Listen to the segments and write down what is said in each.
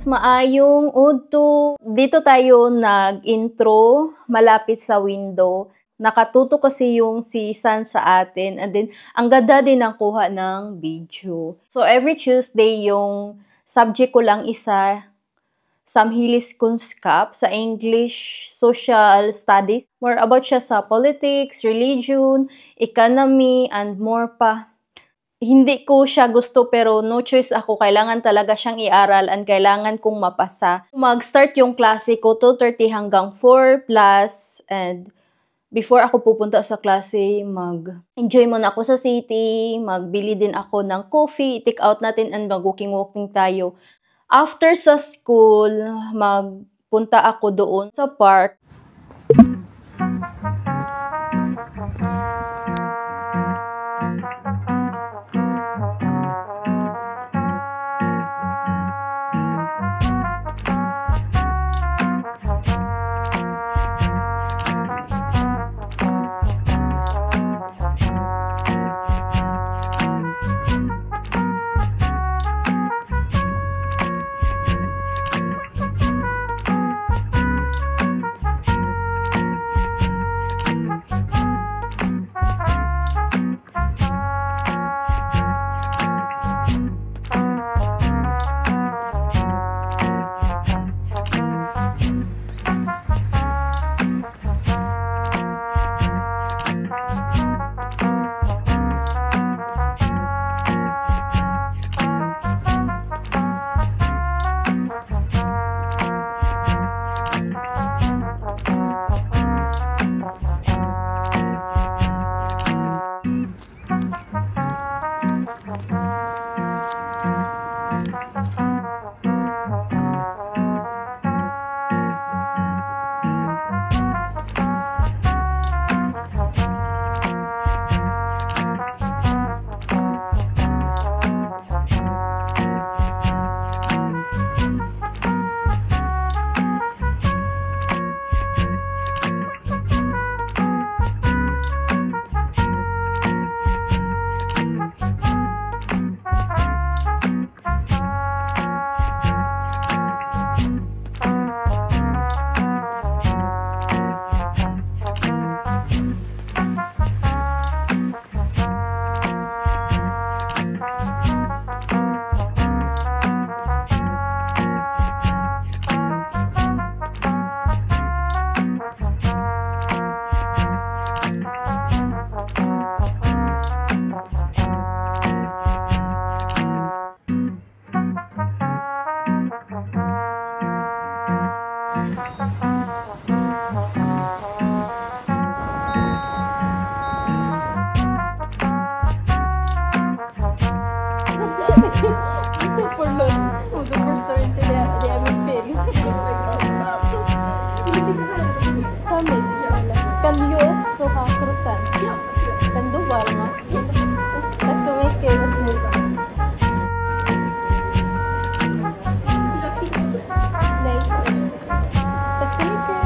maayong udto. Dito tayo nag-intro malapit sa window. Nakatuto kasi yung si San sa atin. And then, ang ganda din ang kuha ng video. So, every Tuesday, yung subject ko lang isa, Samhilis Kunskap sa English Social Studies. More about siya sa politics, religion, economy, and more pa. Hindi ko siya gusto pero no choice ako. Kailangan talaga siyang iaral and kailangan kong mapasa. Mag-start yung klase ko 2:30 hanggang 4 plus and before ako pupunta sa klase, mag-enjoy muna ako sa city, magbili din ako ng coffee, take out natin and mag-walking-walking tayo. After sa school, magpunta ako doon sa park. Kan yo so ha krusan. Kan do warma. Tak so may kay mas nila. Tak so may kay.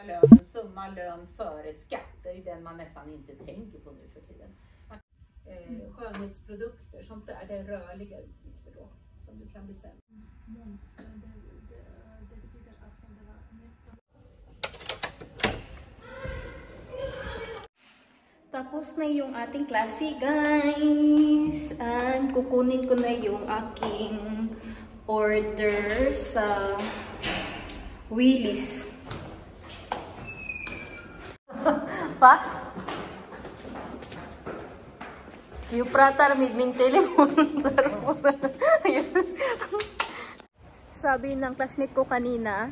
lönen, summa lön före skatt. Det är ju den man nästan inte tänker på nu för tiden. Skönhetsprodukter, sånt där, det är rörliga utgifter då som du kan bestämma. Moms, det betyder alltså det var netto. Tapos na yung ating klase, guys. And kukunin ko na yung aking order sa Willis. Pa? Yung pratar midming telepon. Sabi ng classmate ko kanina,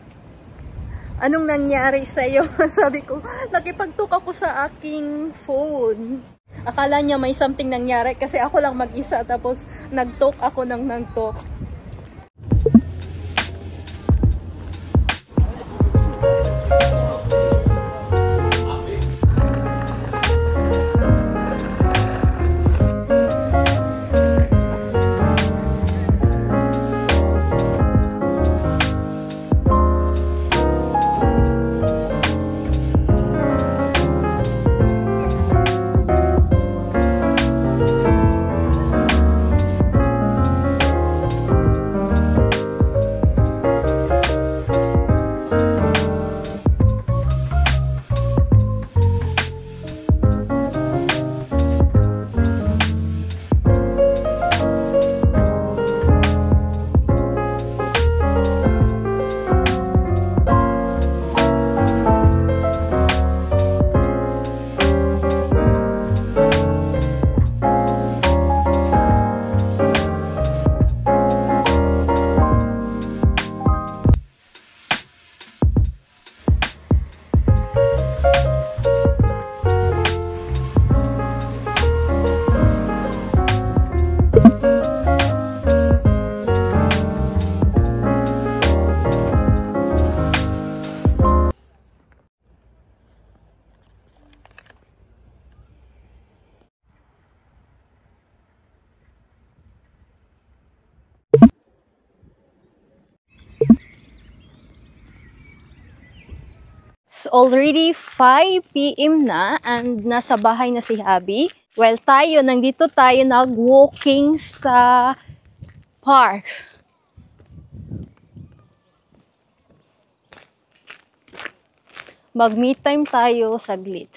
anong nangyari sa'yo? Sabi ko, nakipagtuk ako sa aking phone. Akala niya may something nangyari kasi ako lang mag-isa. Tapos nagtok ako ng nagtok. It's already 5 p.m. na and nasa bahay na si Abby. Well, nandito tayo nag-walking sa park. Mag-me time tayo saglit.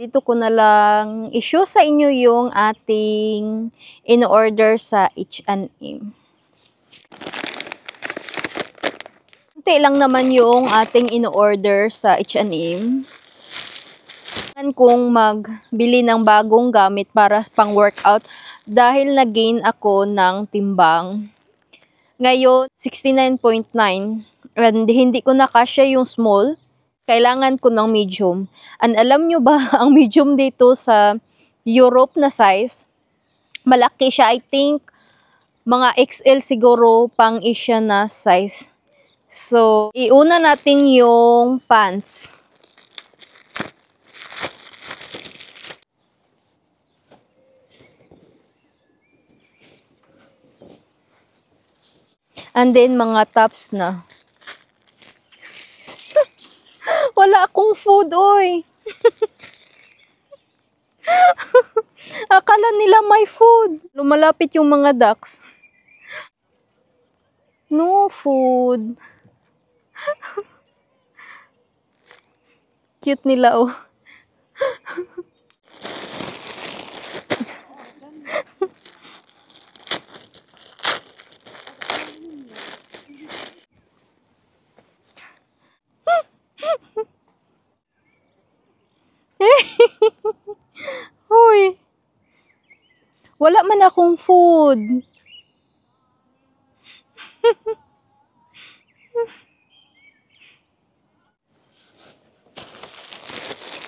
Dito ko na lang issue sa inyo yung ating in-order sa H&M. Kunti lang naman yung ating in-order sa H&M. Kung magbili ng bagong gamit para pang workout dahil nag-gain ako ng timbang. Ngayon, 69.9 and hindi ko na kasya yung small. Kailangan ko ng medium. And alam nyo ba, ang medium dito sa Europe na size, malaki siya. I think, mga XL siguro pang Asia na size. So, iuna natin yung pants. And then, mga tops na. Wala akong food, oy. Akala nila may food. Lumalapit yung mga ducks. No food. Cute nila, oh. man akong food.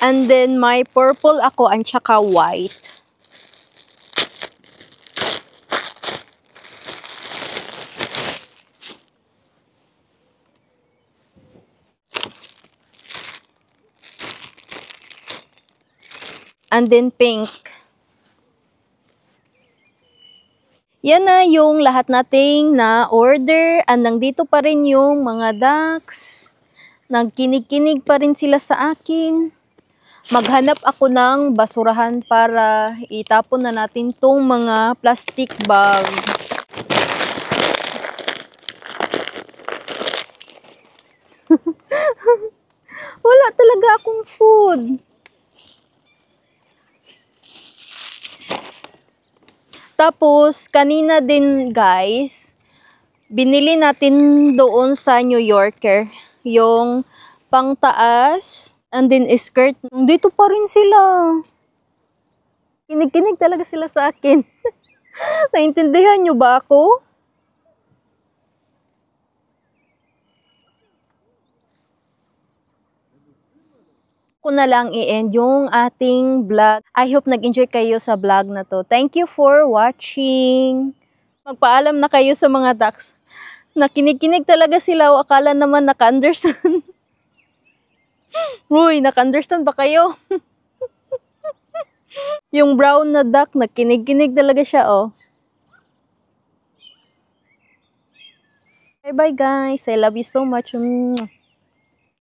And then, may purple ako and tsaka white. And then, pink. Yan na yung lahat nating na-order. And nandito pa rin yung mga ducks. Nagkinig-kinig pa rin sila sa akin. Maghanap ako ng basurahan para itapon na natin tong mga plastic bag. Wala talaga akong food. Tapos, kanina din guys, binili natin doon sa New Yorker yung pangtaas. And then, skirt. Dito pa rin sila. Kinig-kinig talaga sila sa akin. Naintindihan nyo ba ako? Ko na lang i-end yung ating vlog. I hope nag-enjoy kayo sa vlog na to. Thank you for watching. Magpaalam na kayo sa mga ducks. Nakinig-kinig talaga sila. Akala naman naka-understand. Uy, naka-understand ba kayo? Yung brown na duck, nakinig-kinig talaga siya, oh. Bye-bye, guys. I love you so much.